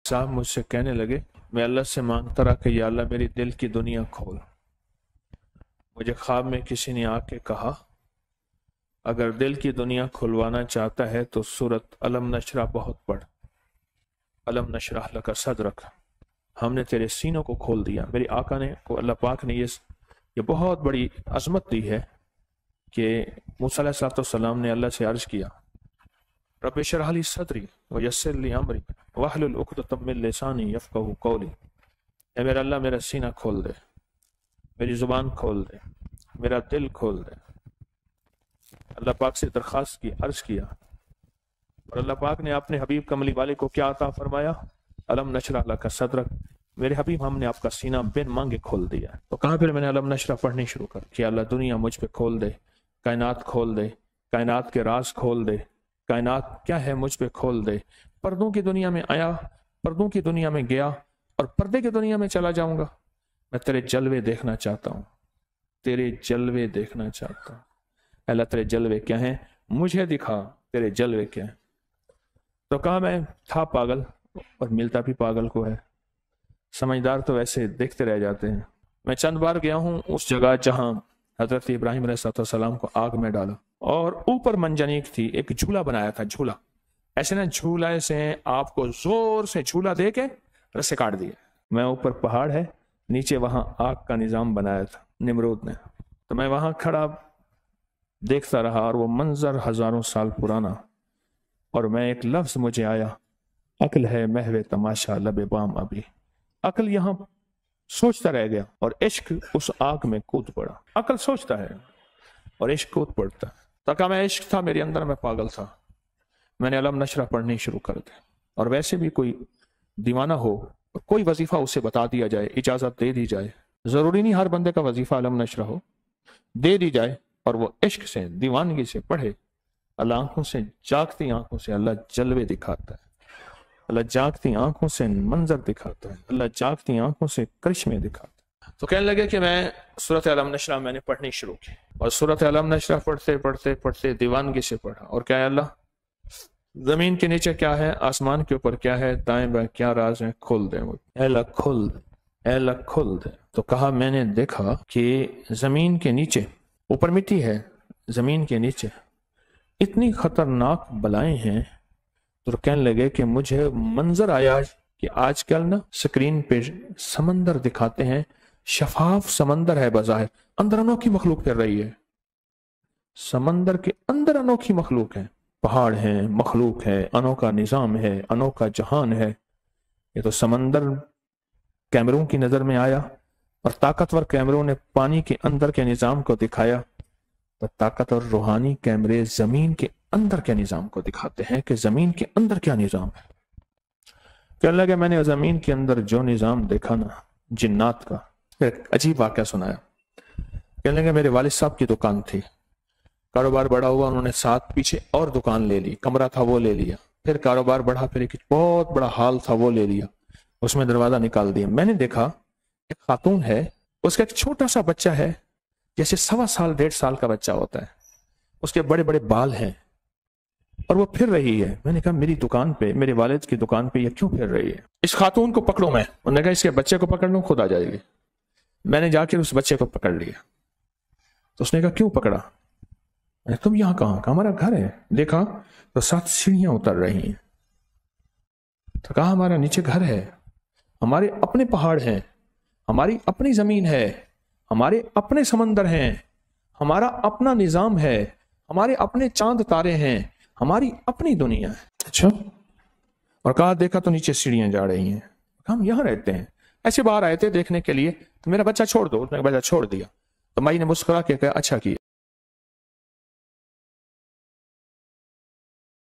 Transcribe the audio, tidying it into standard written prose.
साहब मुझसे कहने लगे, मैं अल्लाह से मांगता रहा कि या अल्लाह मेरी दिल की दुनिया खोल। मुझे ख्वाब में किसी ने आके कहा, अगर दिल की दुनिया खुलवाना चाहता है तो सूरत अलम नशरा बहुत पढ़। अलम नशरा लका सदरक, हमने तेरे सीनों को खोल दिया। मेरी आका ने को अल्लाह पाक ने ये बहुत बड़ी अजमत दी है कि मूसा अलैहिस्सलाम ने अल्लाह से अर्ज किया, रब्बि इश्रह ली सदरी व यस्सिर ली अमरी वहलुल उक़दतम मिन लिसानी यफ़क़हू क़ौली। ऐ मेरा अल्लाह मेरा सीना खोल दे, मेरी ज़ुबान खोल दे, मेरा दिल खोल दे। अल्लाह पाक से दरख्वास्त की, अर्ज किया, और अल्लाह पाक ने अपने हबीब कमली वाले को क्या अता फरमाया, अलम नशरह लका सदरक, मेरे हबीब हमने आपका सीना बिन मांगे खोल दिया। तो कहाँ फिर मैंने अलम नशरह पढ़नी शुरू कर कि अल्लाह दुनिया मुझ पे खोल दे, कायनात खोल दे, कायनात के राज खोल दे, कायनात क्या है मुझ पे खोल दे। पर्दों की दुनिया में आया, पर्दों की दुनिया में गया और पर्दे की दुनिया में चला जाऊंगा। मैं तेरे जलवे देखना चाहता हूँ, तेरे जलवे देखना चाहता हूँ। अल्लाह तेरे जलवे क्या हैं, मुझे दिखा तेरे जलवे क्या हैं। तो कहा मैं था पागल और मिलता भी पागल को है, समझदार तो ऐसे देखते रह जाते हैं। मैं चंद बार गया हूँ उस जगह जहाँ हजरत इब्राहिम अलैहिस्सलाम को आग में डाला और ऊपर मंजनीक थी, एक झूला बनाया था, झूला ऐसे ना, झूला से आपको जोर से झूला दे के रस्से काट दिए। मैं ऊपर पहाड़ है, नीचे वहां आग का निजाम बनाया था निमरूद ने। तो मैं वहां खड़ा देखता रहा और वो मंजर हजारों साल पुराना, और मैं एक लफ्ज मुझे आया, अक्ल है महवे तमाशा लबे बाम अभी। अक्ल यहां सोचता रह गया और इश्क उस आग में कूद पड़ा। अक्ल सोचता है और इश्क कूद पड़ता है। तक मैं इश्क था मेरे अंदर, मैं पागल था। मैंने अलम नशरा पढ़नी शुरू कर दी। और वैसे भी कोई दीवाना हो, कोई वजीफा उसे बता दिया जाए, इजाजत दे दी जाए, जरूरी नहीं हर बंदे का वजीफा अलम नशरा हो, दे दी जाए और वो इश्क से, दीवानगी से पढ़े। अल्लाह आंखों से, जागती आंखों से अल्लाह जलवे दिखाता है, अल्लाह जागती आंखों से मंजर दिखाता है, अल्लाह जागती आंखों से करिश्मे दिखाता है। तो कहने लगे कि मैं सूरत अलम नशरा मैंने पढ़नी शुरू की, और सूरत अलम नशरा पढ़ते पढ़ते पढ़ते दीवानगी से पढ़ा। और क्या है, अल्लाह जमीन के नीचे क्या है, आसमान के ऊपर क्या है, दाएं बाएं क्या राज है, खोल दे मुझे, अल्लाह खोल दे, अल्लाह खोल दे। तो कहा मैंने देखा कि जमीन के नीचे, ऊपर मिट्टी है, जमीन के नीचे इतनी खतरनाक बलाएं हैं। तो कहने लगे कि मुझे मंजर आया कि आजकल ना स्क्रीन पे समंदर दिखाते हैं, शफाफ समंदर है, बज़ाहिर अंदर अनोखी मखलूक फिर रही है। समंदर के अंदर अनोखी मखलूक है, पहाड़ है, मखलूक है, अनोखा निजाम है, अनोखा जहान है। ये तो समंदर कैमरों की नजर में आया, और ताकतवर कैमरों ने पानी के अंदर के निजाम को दिखाया, तो ताकतवर रूहानी कैमरे जमीन के अंदर के निजाम को दिखाते हैं कि जमीन के अंदर क्या निजाम है। कहने लगे मैंने जमीन के अंदर जो निजाम देखा ना जिन्नात का, एक अजीब वाकया सुनाया। कहने लगे मेरे वालिद साहब की दुकान थी, कारोबार बड़ा हुआ, उन्होंने साथ पीछे और दुकान ले ली, कमरा था वो ले लिया, फिर कारोबार बढ़ा, फिर एक बहुत बड़ा हाल था वो ले लिया, उसमें दरवाजा निकाल दिया। मैंने देखा एक खातून है, उसका एक छोटा सा बच्चा है, जैसे 1.25 साल 1.5 साल का बच्चा होता है, उसके बड़े बड़े बाल हैं और वो फिर रही है। मैंने कहा मेरी दुकान पे, मेरे वालिद की दुकान पे ये क्यों फिर रही है, इस खातून को पकड़ो। मैं उन्होंने कहा इसके बच्चे को पकड़ लूं, खुद आ जाएगी। मैंने जाके उस बच्चे को पकड़ लिया। तो उसने कहा क्यों पकड़ा, तुम यहाँ कहाँ, हमारा घर है। देखा तो 7 सीढ़ियां उतर रही हैं। तो कहा हमारा नीचे घर है, हमारे अपने पहाड़ हैं, हमारी अपनी जमीन है, हमारे अपने समंदर हैं, हमारा अपना निजाम है, हमारे अपने चांद तारे हैं, हमारी अपनी दुनिया है। अच्छा, और कहा देखा तो नीचे सीढ़ियां जा रही हैं। हम यहाँ रहते हैं, ऐसे बाहर आए थे देखने के लिए, तो मेरा बच्चा छोड़ दो। उसने बच्चा छोड़ दिया। तो माई ने मुस्कुरा के कहा अच्छा किया।